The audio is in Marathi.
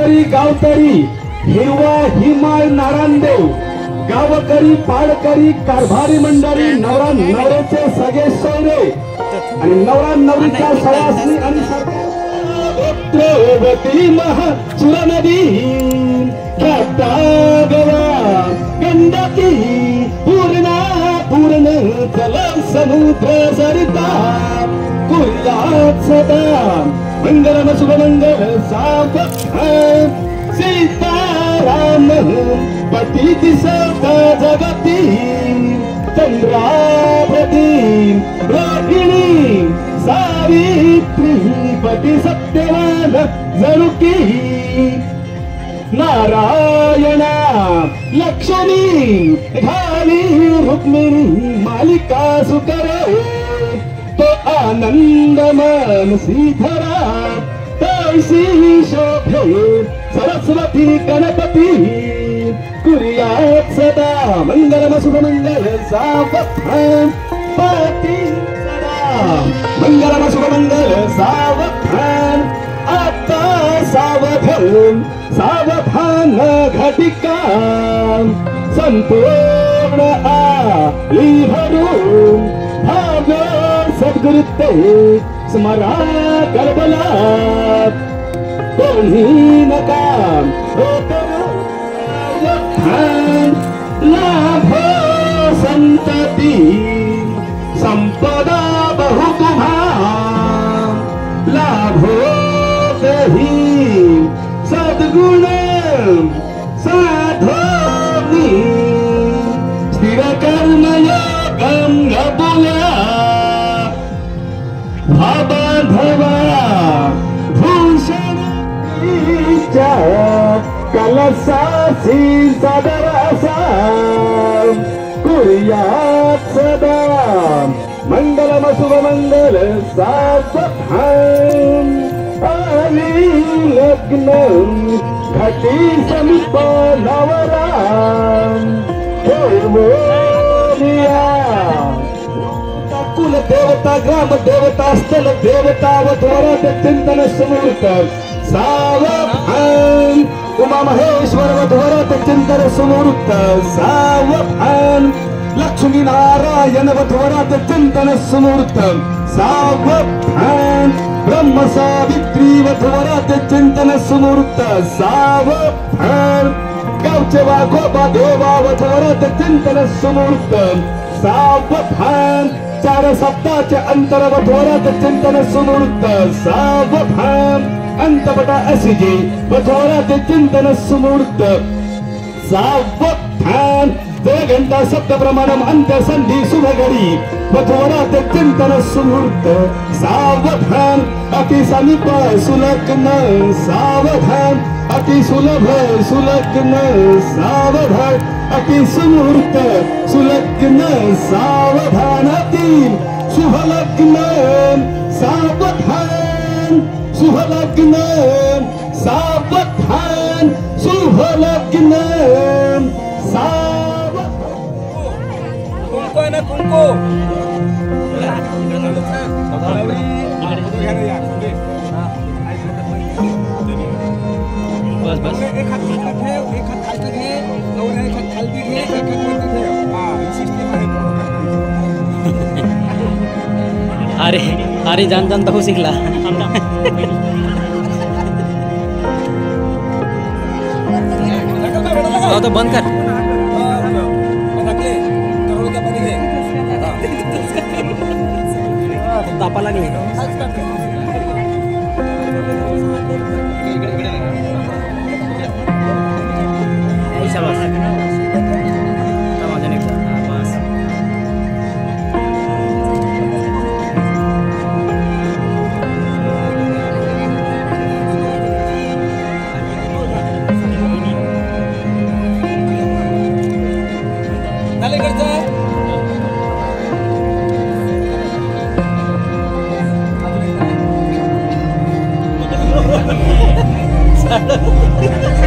शेतकरी गावकरी हिरवा हिमाळ नारायणदेव गावकरी पाडकरी कारभारी मंडळी नवरा नवऱ्याचे सगळे सोयरे आणि नवरा नवरीच्या सवासनी आणि द्रौपदी महासुर नदी ख्याता गवा गंडकी पूर्णा पूर्ण जल समुद्र सरिता कुर्यात सदा मंगलम शुभ मंगल सावधान सीताराम पती दिसता जगती चंद्रावती रोहिणी सावित्री पती सत्यवान जरुकी नारायणा लक्ष्मी घाली रुक्मिणी मालिका सुकरे तो आनंद मन श्रीधरा तैसी शोभे सरस्वती गणपती कुर्यात सदा मंगलम शुभ मंगल सावधान पती सदा मंगलम शुभ मंगल सावधान आता सावधान सावधान घटिका संपूर्ण आली भरून भाव्य सद्गुरु ते स्मरा करबला कोणी नका लाभ संतती संपदा बहु तुम्हा लाभो दही सद्गुण साधोनी स्थिर कर्मयोगम बोल्या भाबाधवा भूषण कलसासी सदरसा कुर्यात सदा मंगलम शुभ मंगल सावधान आली लग्न घटी समीप नवरा कुल देवता ग्राम देवता स्थल देवता वधवरात चिंतन समूर्त सावधान उमा महेश्वर वधवरात चिंतन समूर्त सावधान लक्ष्मी नारायण वधवरात चिंतन समूर्त सावधान ब्रह्म सावित्री वधवरात चिंतन समूर्त सावधान गावचे वाघोबा देवा वधवरात चिंतन समूर्त सावधान 4 सप्ताहाचे अंतर वधवरात चिंतन समूर्त सावधान अंतपटा असिजी वधवरात चिंतन समूर्त सावधान 2 घंटा सप्त प्रमाणम अंत्य संधी शुभ घडी वधवरात चिंतन समूर्त सावधान अति समीप सुलग्न सावधान अति सुलभ सुलग्न सावधान अति सुमुहूर्त सुलग्न सावधान अति शुभलग्न सावधान शुभलग्न सावधान शुभलग्न सावधान कुंकू आहे ना कुंकू बस बस एक हात ठेव एक हात खाली घे नवरा एक हात खाली घे एक हात वरती ठेव हां सिस्टम आहे अरे अरे जान जान तो शिकला तो बंद कर तापा लागले Ha ha ha.